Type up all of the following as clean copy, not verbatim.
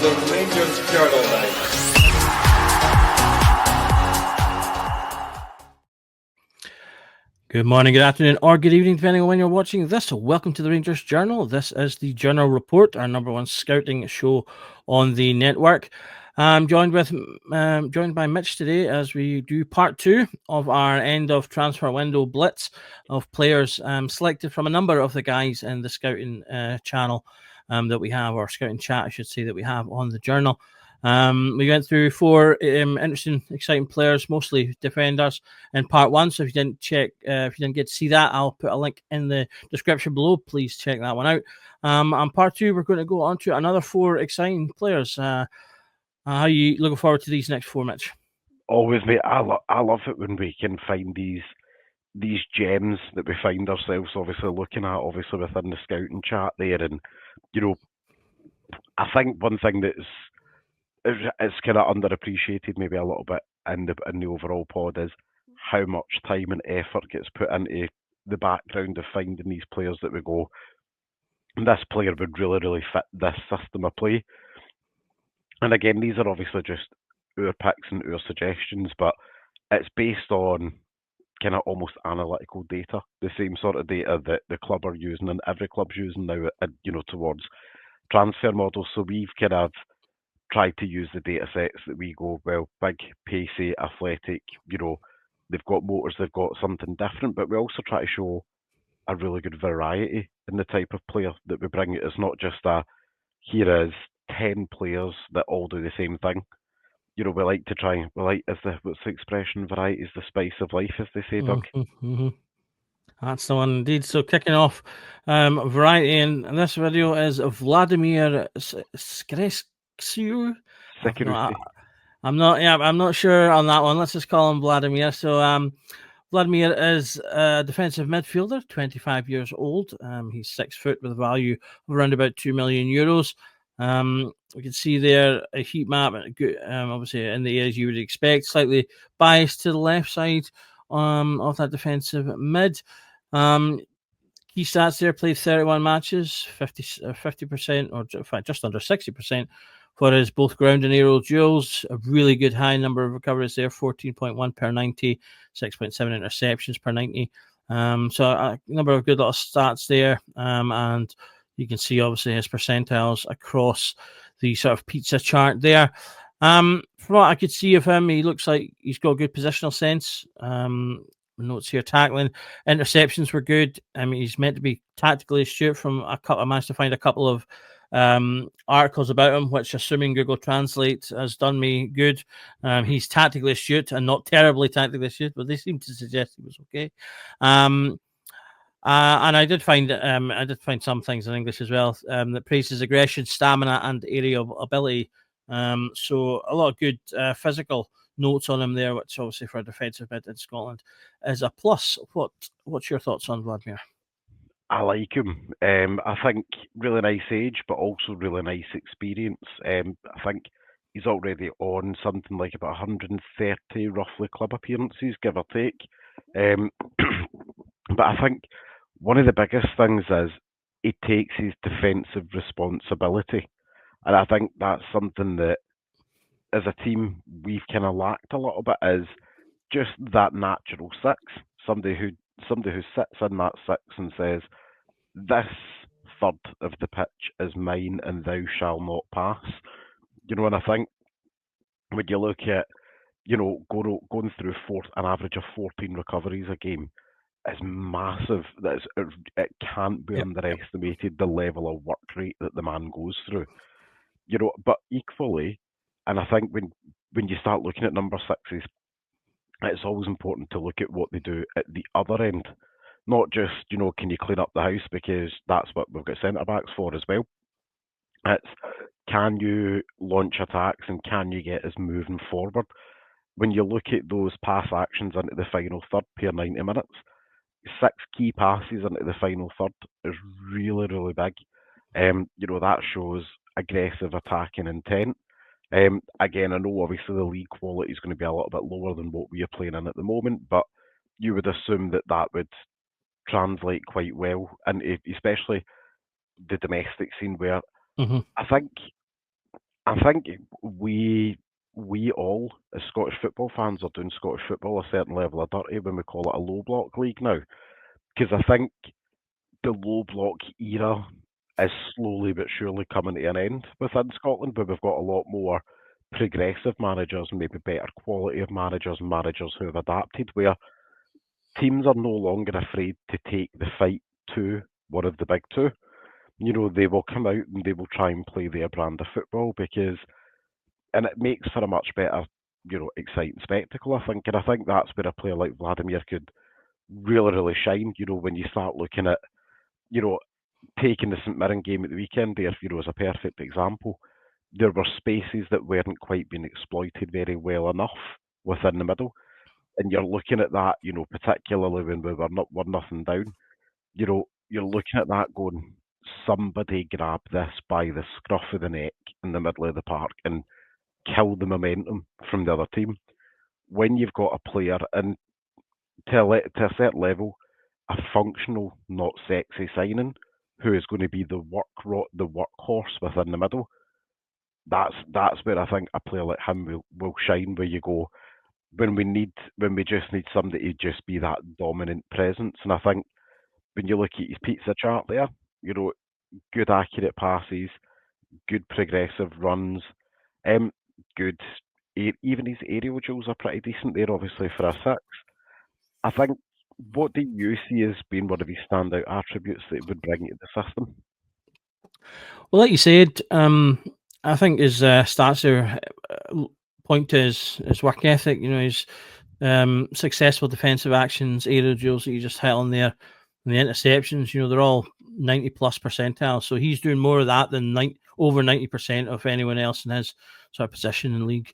the Rangers Journal now. Good morning, good afternoon, or good evening, depending on when you're watching this. So welcome to the Rangers Journal. This is the Journal Report, our number one scouting show on the network. I'm joined by Mitch today as we do part two of our end of transfer window blitz of players selected from a number of the guys in the scouting channel that we have, or scouting chat, I should say, that we have on the Journal. We went through four interesting, exciting players, mostly defenders, in part one. So if you didn't if you didn't get to see that, I'll put a link in the description below. Please check that one out. And part two, we're going to go on to another four exciting players. How are you looking forward to these next four, Mitch? Always, mate. I love it when we can find these gems that we find ourselves obviously looking at, obviously within the scouting chat there. And I think one thing it's kind of underappreciated maybe a little bit in the overall pod is how much time and effort gets put into the background of finding these players that we go, this player would really fit this system of play. And again, these are obviously just our picks and our suggestions, but it's based on kind of almost analytical data, the same sort of data that the club are using and every club's using now, towards transfer models. So we've kind of tried to use the data sets that we go, well, big, pacey, athletic, they've got motors, they've got something different, but we also try to show a really good variety in the type of player that we bring. It's not just here is 10 players that all do the same thing. We like to try, what's the expression, variety is the spice of life, as they say, Doug. Mm-hmm. That's the one indeed. So kicking off variety in this video is Vladimir Skreskiu. I'm not sure on that one. Let's just call him Vladimir. So Vladimir is a defensive midfielder, 25 years old. He's 6 foot with a value of around about €2 million. We can see there a heat map, obviously in the areas you would expect, slightly biased to the left side of that defensive mid. Key stats there: played 31 matches, 50%, or in fact just under 60% for his both ground and aerial duels. A really good high number of recoveries there: 14.1 per 90, 6.7 interceptions per 90. So a number of good little stats there, and you can see obviously his percentiles across the sort of pizza chart there. From what I could see of him, he looks like he's got good positional sense. Notes here: tackling, interceptions were good. I mean, he's meant to be tactically astute. I managed to find a couple of articles about him, which, assuming Google Translate, has done me good. He's tactically astute and not terribly tactically astute, but they seem to suggest he was okay. And I did find some things in English as well that praise his aggression, stamina, and aerial ability. So a lot of good physical notes on him there, which obviously for a defensive mid in Scotland is a plus. What's your thoughts on Vladimir? I like him. I think really nice age, but also really nice experience. I think he's already on something like about 130 roughly club appearances, give or take. But I think one of the biggest things is he takes his defensive responsibility. And I think that's something that, as a team, we've kind of lacked a little bit, is just that natural six. Somebody who sits in that six and says, this third of the pitch is mine and thou shall not pass. And I think when you look at, going through an average of 14 recoveries a game is massive. It can't be underestimated, the level of work rate that the man goes through. But equally, and I think when you start looking at number sixes, it's always important to look at what they do at the other end. Not just, can you clean up the house, because that's what we've got centre-backs for as well. It's, can you launch attacks and can you get us moving forward? When you look at those pass actions into the final third per 90 minutes, 6 key passes into the final third is really, really big. That shows aggressive attacking intent. Again, I know obviously the league quality is going to be a little bit lower than what we are playing in at the moment, but you would assume that would translate quite well, and especially the domestic scene, where I think I think we all, as Scottish football fans, are doing Scottish football a certain level of dirty when we call it a low block league now. Because I think the low block era is slowly but surely coming to an end within Scotland, where we've got a lot more progressive managers, maybe better quality of managers, and managers who have adapted, where teams are no longer afraid to take the fight to one of the big two. They will come out and they will try and play their brand of football and it makes for a much better, exciting spectacle, I think. And I think that's where a player like Vladimir could really, really shine, when you start looking at, you know, taking the St Mirren game at the weekend there, as a perfect example. There were spaces that weren't quite being exploited very well enough within the middle. And you're looking at that, particularly when we were not 1-0 down, you're looking at that going, somebody grab this by the scruff of the neck in the middle of the park and kill the momentum from the other team. When you've got a player, and to a certain level, a functional, not sexy signing, who is going to be the workhorse within the middle, that's where I think a player like him will shine. Where you go, when we just need somebody to just be that dominant presence. And I think when you look at his pizza chart there, good accurate passes, good progressive runs, um, good. Even his aerial duels are pretty decent there, obviously for a six. I think. What do you see as being one of his standout attributes that he would bring to the system? Well, like you said, I think his stats there point to his work ethic. His successful defensive actions, aerial duels that you just hit on there, and the interceptions. They're all 90 plus percentile. So he's doing more of that than over 90% of anyone else in his sort of position in the league.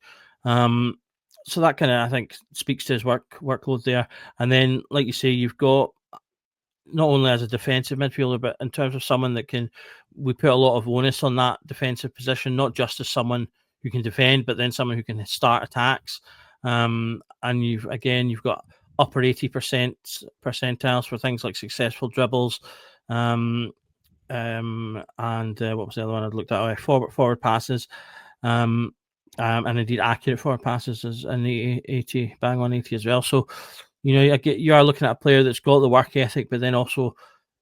So that kind of, I think, speaks to his workload there. And then, like you say, you've got not only as a defensive midfielder, but in terms of someone that we put a lot of onus on that defensive position, not just as someone who can defend, but then someone who can start attacks. And you've got upper 80% percentiles for things like successful dribbles, and what was the other one I'd looked at? Forward passes, and indeed accurate forward passes is in the 80, bang on 80 as well. So, you are looking at a player that's got the work ethic, but then also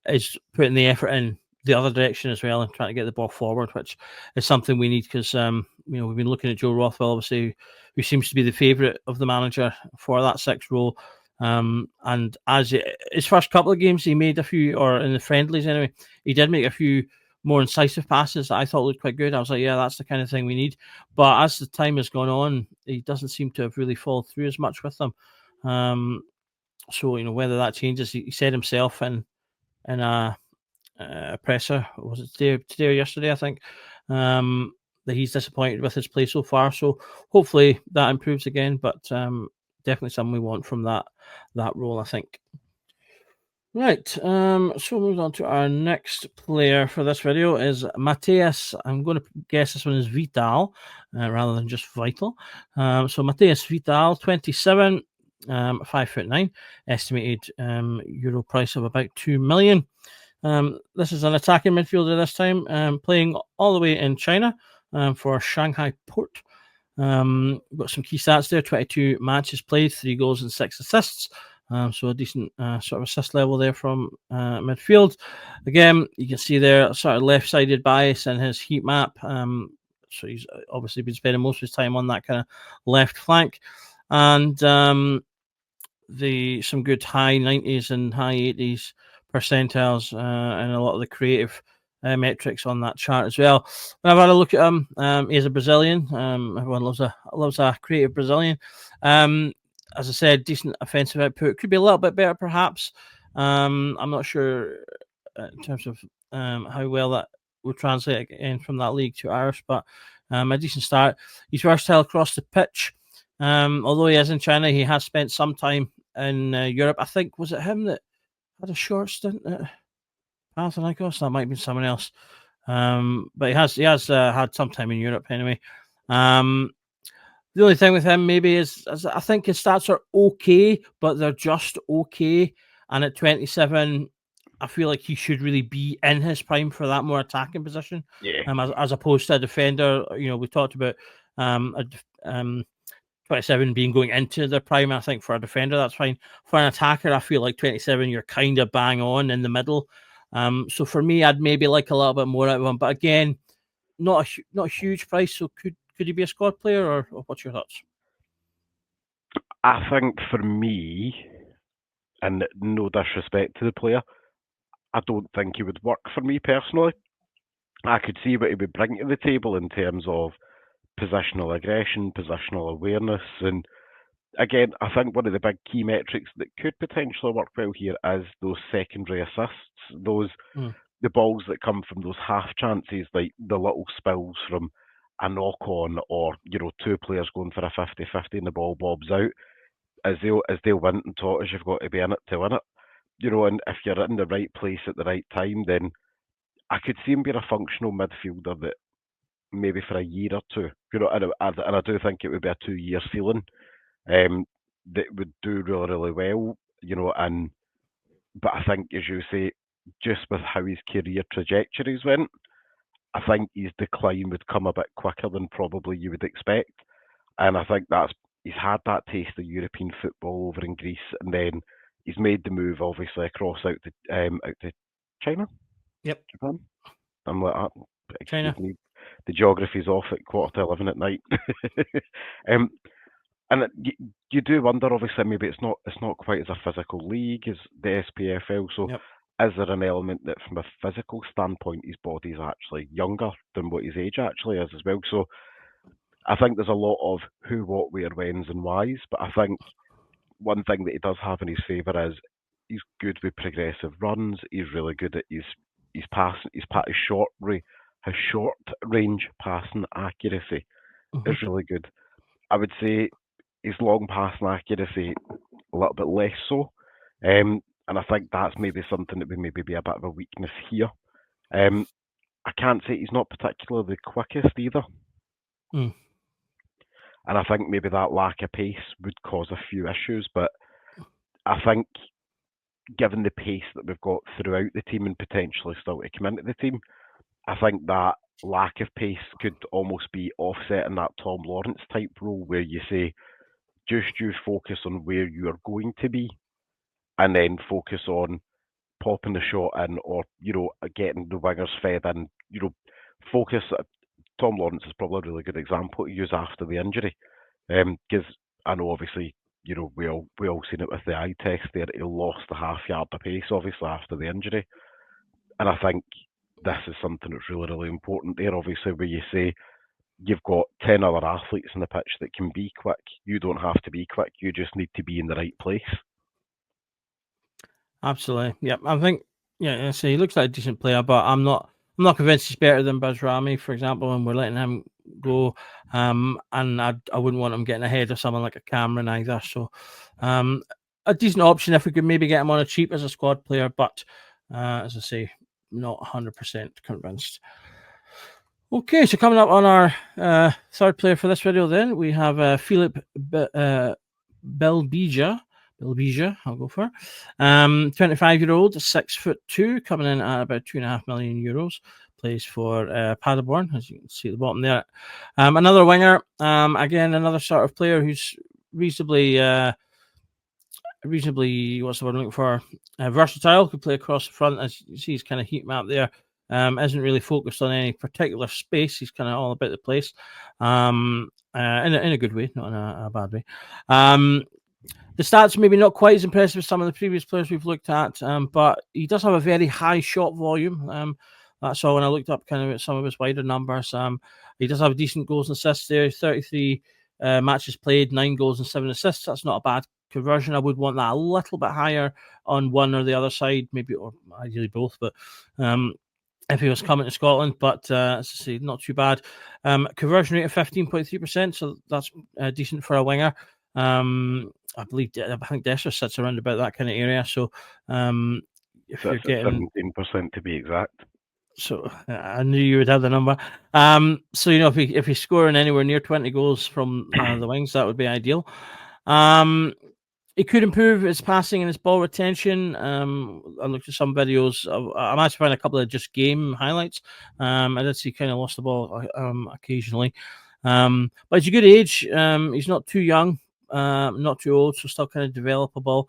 is putting the effort in the other direction as well and trying to get the ball forward, which is something we need because, we've been looking at Joe Rothwell, obviously, who seems to be the favourite of the manager for that sixth role. And as his first couple of games, he made a few, or in the friendlies anyway, he did make a few more incisive passes that I thought looked quite good. I was like, yeah, that's the kind of thing we need. But as the time has gone on, he doesn't seem to have really followed through as much with them. So whether that changes, he said himself in a presser, was it today or yesterday, I think, that he's disappointed with his play so far. So hopefully that improves again. But definitely something we want from that role, I think. Right, so moving on to our next player for this video is Matthias. I'm going to guess this one is Vital rather than just Vital. So Matthias Vital, 27, 5'9", estimated euro price of about 2 million. This is an attacking midfielder this time, playing all the way in China for Shanghai Port. Got some key stats there: 22 matches played, 3 goals and 6 assists. So a decent sort of assist level there from midfield. Again, you can see there sort of left-sided bias in his heat map. So he's obviously been spending most of his time on that kind of left flank. And some good high 90s and high 80s percentiles and a lot of the creative metrics on that chart as well. When I've had a look at him, he's a Brazilian. Everyone loves a creative Brazilian. As I said, decent offensive output. Could be a little bit better, perhaps. I'm not sure in terms of how well that will translate again from that league to ours, but a decent start. He's versatile across the pitch. Although he is in China, he has spent some time in Europe. I think, was it him that had a short stint at Panathinaikos? That might have been someone else. But he has had some time in Europe anyway. The only thing with him maybe is I think his stats are okay, but they're just okay. And at 27, I feel like he should really be in his prime for that more attacking position. Yeah. As opposed to a defender. We talked about 27 being going into their prime. I think for a defender, that's fine. For an attacker, I feel like 27, you're kind of bang on in the middle. So for me, I'd maybe like a little bit more out of him. But again, not a huge price. So could he be a squad player, or what's your thoughts? I think for me, and no disrespect to the player, I don't think he would work for me personally. I could see what he would bring to the table in terms of positional aggression, positional awareness, and again, I think one of the big key metrics that could potentially work well here is those secondary assists, the balls that come from those half chances, like the little spills from a knock on, or two players going for a 50-50 and the ball bobs out. As they'll win and Totters, you've got to be in it to win it. And if you're in the right place at the right time, then I could see him being a functional midfielder that maybe for a year or two, and I do think it would be a 2 year ceiling, that would do really, really well, but I think, as you say, just with how his career trajectories went, I think his decline would come a bit quicker than probably you would expect, and I think he's had that taste of European football over in Greece, and then he's made the move obviously across out to China. Yep. Japan. I'm like, China. excuse me, the geography's off at 10:45 at night. And you do wonder, obviously, maybe it's not quite as a physical league as the SPFL. So, Yep. is there an element that, from a physical standpoint, his body's actually younger than what his age actually is as well? So, I think there's a lot of who, what, where, whens, and whys. But I think one thing that he does have in his favour is he's good with progressive runs. He's really good at his passing. His short range passing accuracy is really good. I would say his long passing accuracy a little bit less so, and I think that's maybe something that would maybe be a bit of a weakness here. I can't say he's not particularly the quickest either, and I think maybe that lack of pace would cause a few issues. But I think, given the pace that we've got throughout the team and potentially still to come into the team, I think that lack of pace could almost be offset in that Tom Lawrence type role, where you say, just you focus on where you are going to be, and then focus on popping the shot in, or getting the wingers fed in. Focus. Tom Lawrence is probably a really good example to use after the injury, because I know obviously we all seen it with the eye test there. He lost the half yard of pace obviously after the injury, and I think this is something that's really, really important there. Obviously, where you say you've got 10 other athletes on the pitch that can be quick. You don't have to be quick. You just need to be in the right place. Absolutely. Yeah, I think, so he looks like a decent player, but I'm not convinced he's better than Bazrami, for example, and we're letting him go. And I wouldn't want him getting ahead of someone like a Cameron either. So a decent option if we could maybe get him on a cheap as a squad player, but as I say, not 100% convinced. Okay, so coming up on our third player for this video, then we have Philip Belbija. I'll go for 25-year-old, 6'2", coming in at about €2.5 million. Plays for Paderborn, as you can see at the bottom there. Another winger, again, another sort of player who's reasonably, what's the word I'm looking for? Versatile, could play across the front. As you see, he's kind of heat map there. Isn't really focused on any particular space. He's kind of all about the place, in a good way, not in a bad way. The stats maybe not quite as impressive as some of the previous players we've looked at, but he does have a very high shot volume. That's all when I looked up kind of some of his wider numbers. He does have decent goals and assists there. 33 matches played, 9 goals and 7 assists. That's not a bad conversion. I would want that a little bit higher on one or the other side, maybe, or ideally both, but if he was coming to Scotland, but as I say, not too bad. Conversion rate of 15.3%, so that's decent for a winger. I think Dessler sits around about that kind of area. So if you're getting 17% to be exact. So I knew you would have the number. So if he's scoring anywhere near 20 goals from the wings, that would be ideal. He could improve his passing and his ball retention. I looked at some videos. I managed to find a couple of just game highlights. I did see kind of lost the ball occasionally. But it's a good age. He's not too young, not too old, so still kind of developable.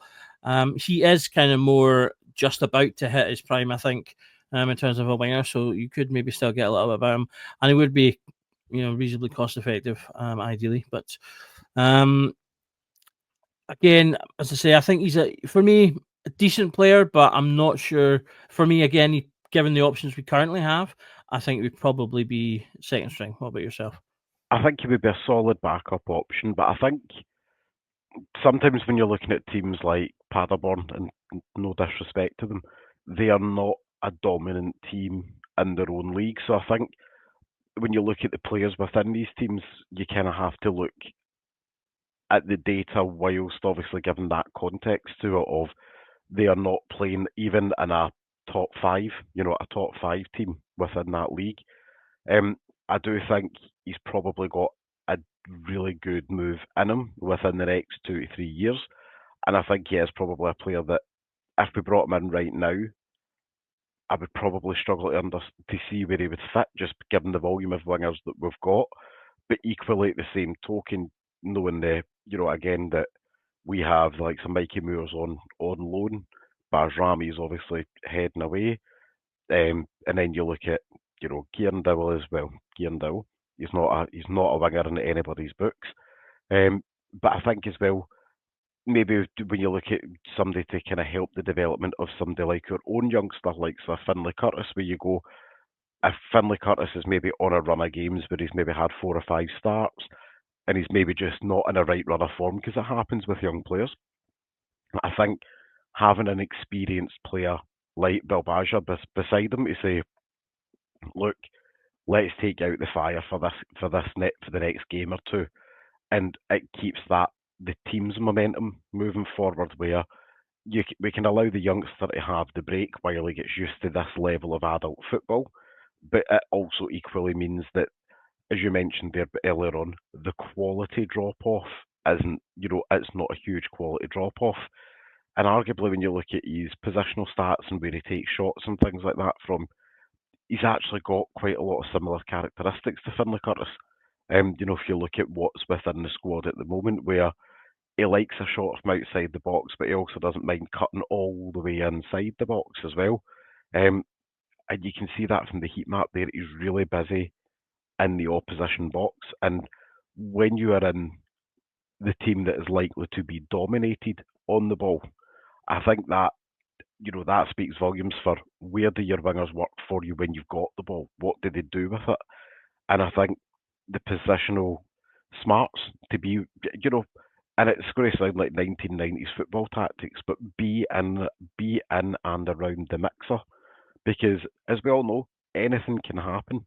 He is kind of more just about to hit his prime, I think, in terms of a winger. So you could maybe still get a little bit about him, and he would be, reasonably cost effective, ideally. But again, as I say, I think he's for me a decent player, but I'm not sure. For me, again, given the options we currently have, I think we'd probably be second string. What about yourself? I think he would be a solid backup option, but I think sometimes when you're looking at teams like Paderborn, and no disrespect to them, they are not a dominant team in their own league. So I think when you look at the players within these teams, you kind of have to look at the data whilst obviously giving that context to it of they are not playing even in a top five, a top five team within that league. I do think he's probably got a really good move in him within the next 2 to 3 years. And I think he is probably a player that if we brought him in right now, I would probably struggle to see where he would fit, just given the volume of wingers that we've got. But equally, at the same token, knowing again that we have like some Mikey Moores on loan, Bajrami is obviously heading away, and then you look at Kieran Dowell as well. Kieran Dowell, he's not a winger in anybody's books, but I think as well, maybe when you look at somebody to kind of help the development of somebody like your own youngster, like Finlay Curtis, where you go, if Finlay Curtis is maybe on a run of games where he's maybe had 4 or 5 starts, and he's maybe just not in a right run of form, because it happens with young players. I think having an experienced player like Bilbaja beside him to say, look, let's take out the fire for the next game or two, and it keeps the team's momentum moving forward, where we can allow the youngster to have the break while he gets used to this level of adult football, but it also equally means that, as you mentioned there earlier on, the quality drop off isn't, it's not a huge quality drop off. And arguably, when you look at his positional stats and where he takes shots and things like that from, he's actually got quite a lot of similar characteristics to Finlay Curtis. If you look at what's within the squad at the moment, where he likes a shot from outside the box, but he also doesn't mind cutting all the way inside the box as well. And you can see that from the heat map there. He's really busy in the opposition box. And when you are in the team that is likely to be dominated on the ball, I think that that speaks volumes for where do your wingers work for you when you've got the ball? What do they do with it? And I think the positional smarts to be, and it's going to sound like 1990s football tactics, but be in and around the mixer, because as we all know, anything can happen.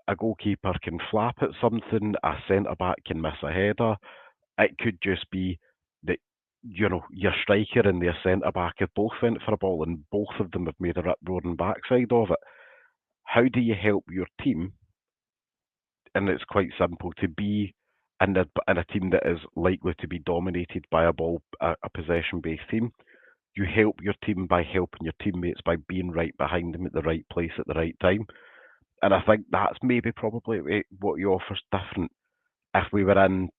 A goalkeeper can flap at something, a centre back can miss a header. It could just be that your striker and their centre back have both went for a ball and both of them have made a rip roaring backside of it. How do you help your team? And it's quite simple to be in a team that is likely to be dominated by a possession-based team. You help your team by helping your teammates by being right behind them at the right place at the right time. And I think that's maybe probably what he offers different. If we were in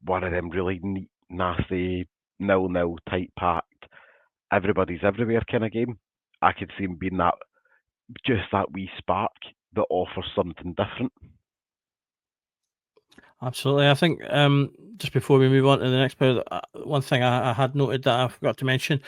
one of them really neat, nasty, 0-0 tight packed, everybody's everywhere kind of game, I could see him being that wee spark that offers something different. Absolutely. I think just before we move on to the next player, one thing I had noted that I forgot to mention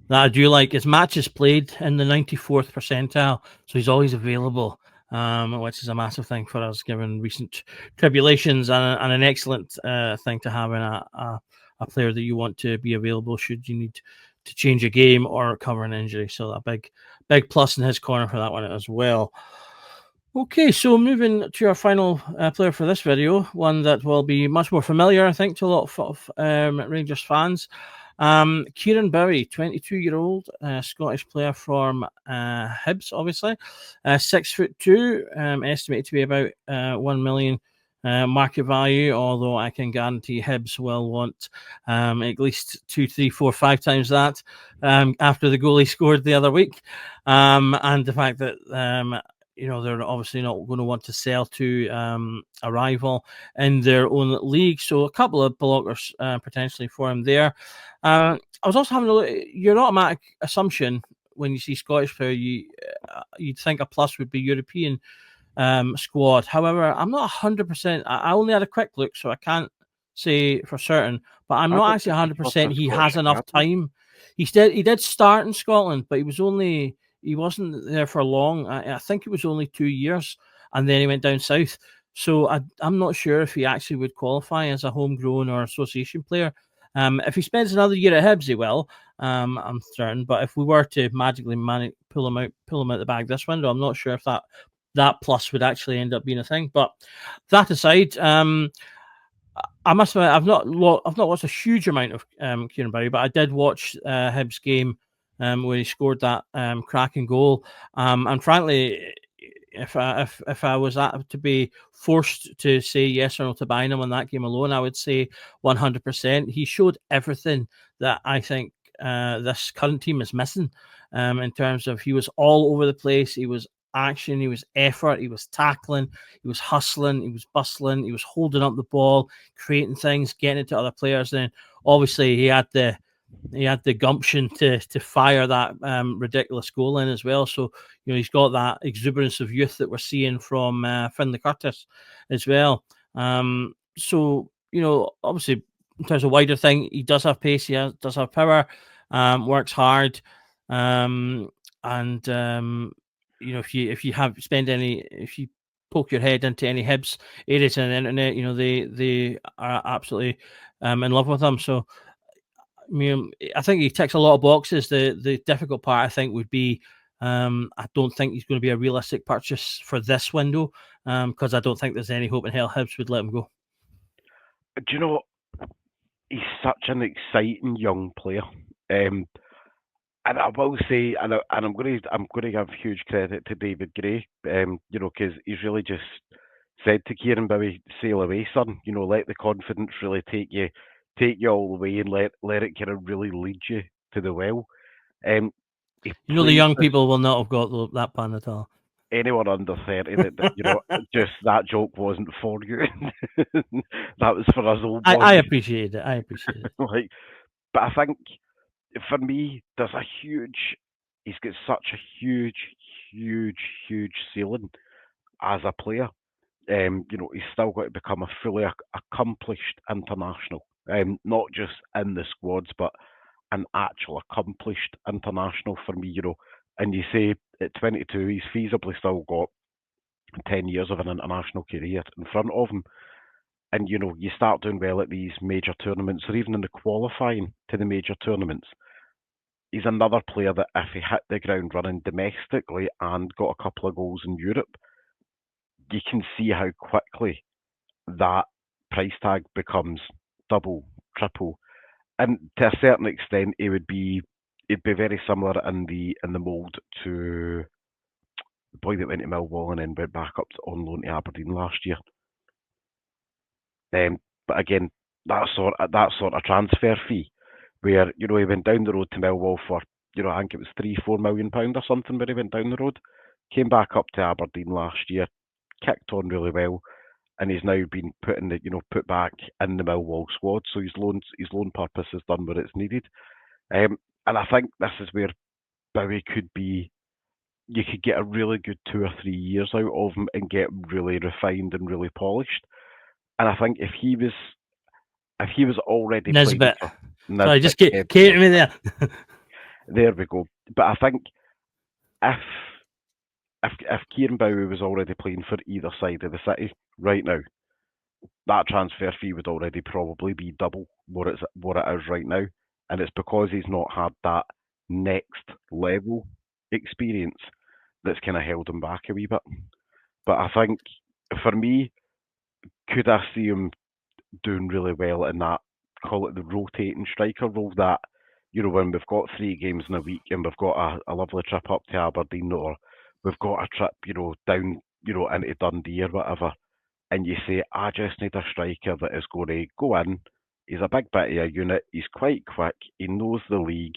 that I do like is matches played in the 94th percentile. So he's always available, which is a massive thing for us given recent tribulations, and an excellent thing to have in a player that you want to be available should you need to change a game or cover an injury. So a big plus in his corner for that one as well. Okay, so moving to our final player for this video, one that will be much more familiar, I think, to a lot of Rangers fans. Kieran Bowie, 22-year-old Scottish player from Hibs, obviously. 6'2", estimated to be about 1 million market value, although I can guarantee Hibs will want at least 2, 3, 4, 5 times that after the goal he scored the other week. And the fact that they're obviously not going to want to sell to a rival in their own league. So a couple of blockers potentially for him there. I was also having a look. Your automatic assumption when you see Scottish player, you'd think a plus would be European squad. However, I'm not 100%. I only had a quick look, so I can't say for certain. But I'm not actually 100% he has enough time. He did start in Scotland, but he wasn't there for long. I think it was only 2 years, and then he went down south. So I'm not sure if he actually would qualify as a homegrown or association player. If he spends another year at Hibs, he will. I'm certain. But if we were to magically pull him out the bag this window, I'm not sure if that plus would actually end up being a thing. But that aside, I must admit I've not watched a huge amount of Kieran Bowie, but I did watch Hibs game where he scored that cracking goal. And frankly, if I was to be forced to say yes or no to buying him on that game alone, I would say 100%. He showed everything that I think this current team is missing in terms of he was all over the place. He was action, he was effort, he was tackling, he was hustling, he was bustling, he was holding up the ball, creating things, getting it to other players. Then obviously he had the gumption to fire that ridiculous goal in as well. So he's got that exuberance of youth that we're seeing from Finlay Curtis as well. So obviously in terms of wider thing, he does have pace, does have power, works hard, and if you poke your head into any Hibs areas on the internet, they are absolutely in love with him. So I think he ticks a lot of boxes. The difficult part, I think, would be I don't think he's going to be a realistic purchase for this window because I don't think there's any hope in hell Hibs would let him go. Do you know, he's such an exciting young player. And I will say, and I'm going to give huge credit to David Gray, because he's really just said to Kieran Bowie, "Sail away, son. Let the confidence really take you all the way, and let it kind of really lead you to the well." The young people will not have got that plan at all. Anyone under 30, just that joke wasn't for you. That was for us old boys. I appreciate it. But I think, for me, he's got such a huge ceiling as a player. He's still got to become a fully accomplished international, not just in the squads, but an actual accomplished international for me. And you say at 22, he's feasibly still got 10 years of an international career in front of him. And you start doing well at these major tournaments, or even in the qualifying to the major tournaments. He's another player that if he hit the ground running domestically and got a couple of goals in Europe, you can see how quickly that price tag becomes double, triple. And to a certain extent, it'd be very similar in the mould to the boy that went to Millwall and then went back up on loan to Aberdeen last year. But again, that sort of transfer fee, where he went down the road to Millwall for I think it was £3-4 million or something, where he went down the road, came back up to Aberdeen last year, kicked on really well, and he's now been put back in the Millwall squad. So his loan purpose has done what it's needed, and I think this is where Bowie could be. You could get a really good 2 or 3 years out of him and get really refined and really polished. And I think if he was already Nisbet. playing for Nisbet, sorry, just came to me there. There we go. But I think if Kieran Bowie was already playing for either side of the city right now, that transfer fee would already probably be double what it is right now. And it's because he's not had that next level experience that's kind of held him back a wee bit. But I think, for me, could I see him doing really well in that, call it the rotating striker role, that, when we've got 3 games in a week and we've got a lovely trip up to Aberdeen, or we've got a trip, down, into Dundee or whatever, and you say, I just need a striker that is going to go in. He's a big bit of a unit. He's quite quick. He knows the league,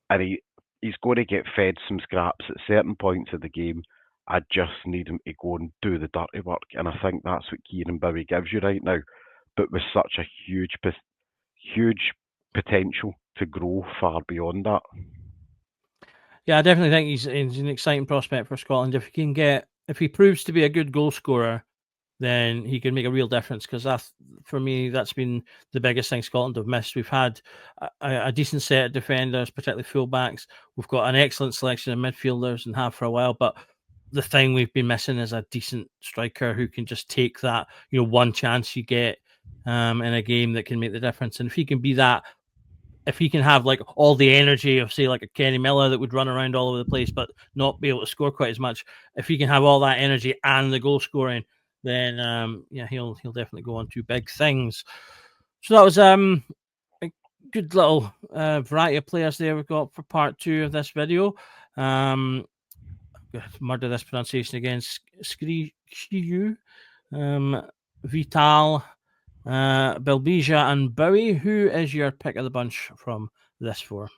and he's going to get fed some scraps at certain points of the game. I just need him to go and do the dirty work, and I think that's what Kieran Bowie gives you right now, but with such a huge potential to grow far beyond that. Yeah, I definitely think he's an exciting prospect for Scotland. If he proves to be a good goal scorer, then he can make a real difference, because for me, that's been the biggest thing Scotland have missed. We've had a decent set of defenders, particularly fullbacks. We've got an excellent selection of midfielders and have for a while, but the thing we've been missing is a decent striker who can just take that, one chance you get in a game that can make the difference. And if he can be that, if he can have like all the energy of, say, like a Kenny Miller that would run around all over the place but not be able to score quite as much, if he can have all that energy and the goal scoring, then he'll definitely go on to big things. So that was a good little variety of players there we've got for part 2 of this video. Murder this pronunciation again. Skriyu, Vital, Belbija and Bowie. Who is your pick of the bunch from this 4?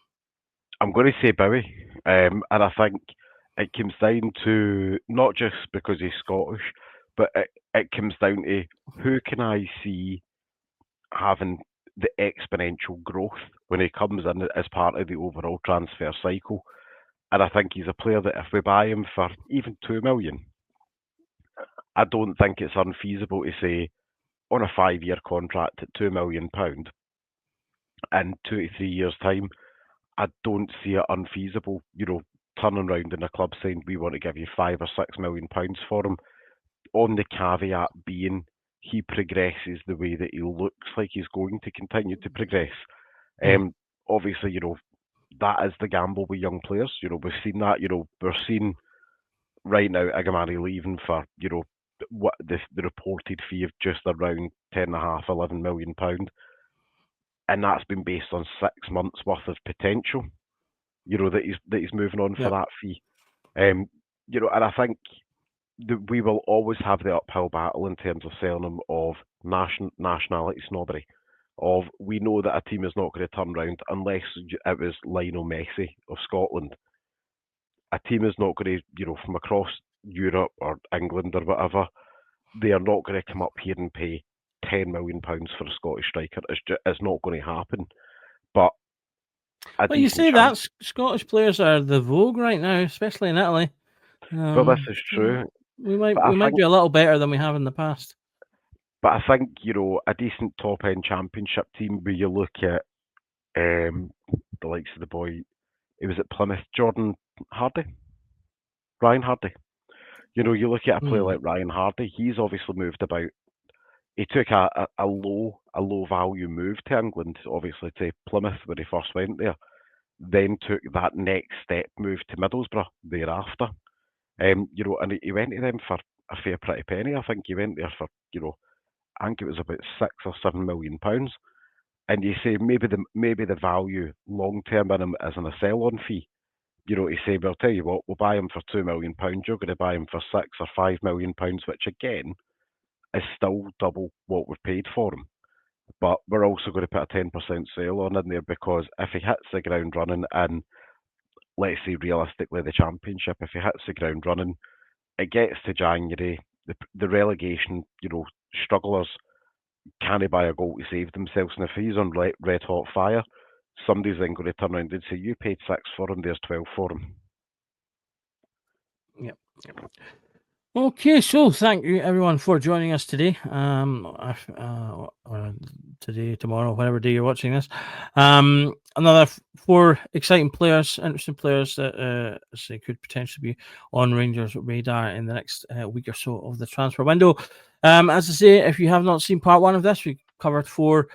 I'm going to say Bowie, and I think it comes down to not just because he's Scottish, but it comes down to who can I see having the exponential growth when he comes in as part of the overall transfer cycle. And I think he's a player that if we buy him for even 2 million, I don't think it's unfeasible to say on a 5-year contract at £2 million, in 2 to 3 years' time, I don't see it unfeasible, turning around in a club saying we want to give you £5 or £6 million for him, on the caveat being he progresses the way that he looks like he's going to continue to progress. Obviously, that is the gamble with young players. We've seen that. We're seeing right now Agamani leaving for, what the reported fee of just around £10.5, £11 million, and that's been based on 6 months worth of potential. That he's moving on for that fee. And I think we will always have the uphill battle in terms of selling him of nationality snobbery. We know that a team is not going to turn around unless it was Lionel Messi of Scotland. A team is not going to, from across Europe or England or whatever, they are not going to come up here and pay £10 million for a Scottish striker. It's not going to happen. But you say that Scottish players are the vogue right now, especially in Italy. Well, this is true. We might do a little better than we have in the past. But I think, a decent top-end championship team where you look at the likes of the boy, he was at Plymouth, Ryan Hardy. You look at a player like Ryan Hardy, he's obviously moved about. He took a low value move to England, obviously to Plymouth when he first went there, then took that next step move to Middlesbrough thereafter. And he went to them for a fair pretty penny. I think he went there for, I think it was about £6 or £7 million. And you say maybe the value long term in him isn't a sell-on fee. You say, well, I'll tell you what, we'll buy him for £2 million. You're going to buy him for £6 or £5 million, which again is still double what we've paid for him. But we're also going to put a 10% sale on in there, because if he hits the ground running, and let's say realistically the championship, if he hits the ground running, it gets to January, the relegation, strugglers can't buy a goal to save themselves, and if he's on red hot fire, somebody's then going to turn around and say, you paid 6 for him, there's 12 for him. Yep. Okay, so thank you everyone for joining us today. Or today, tomorrow, whatever day you're watching this. Another 4 exciting players, interesting players that could potentially be on Rangers' radar in the next week or so of the transfer window. As I say, if you have not seen part 1 of this, we covered 4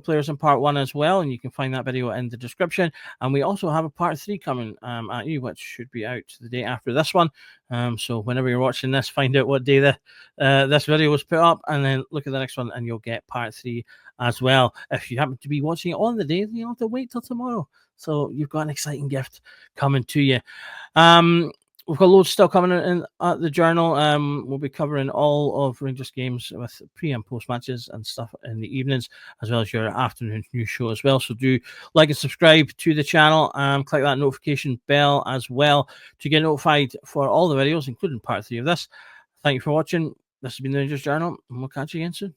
players in part 1 as well, and you can find that video in the description. And we also have a part 3 coming at you, which should be out the day after this one. So whenever you're watching this, find out what day this video was put up, and then look at the next one, and you'll get part 3 as well. If you happen to be watching it on the day, then you'll have to wait till tomorrow. So you've got an exciting gift coming to you. we've got loads still coming in at the journal. We'll be covering all of Rangers games with pre and post matches and stuff in the evenings, as well as your afternoon news show as well. So do like and subscribe to the channel. Click that notification bell as well to get notified for all the videos, including part 3 of this. Thank you for watching. This has been the Rangers Journal, and we'll catch you again soon.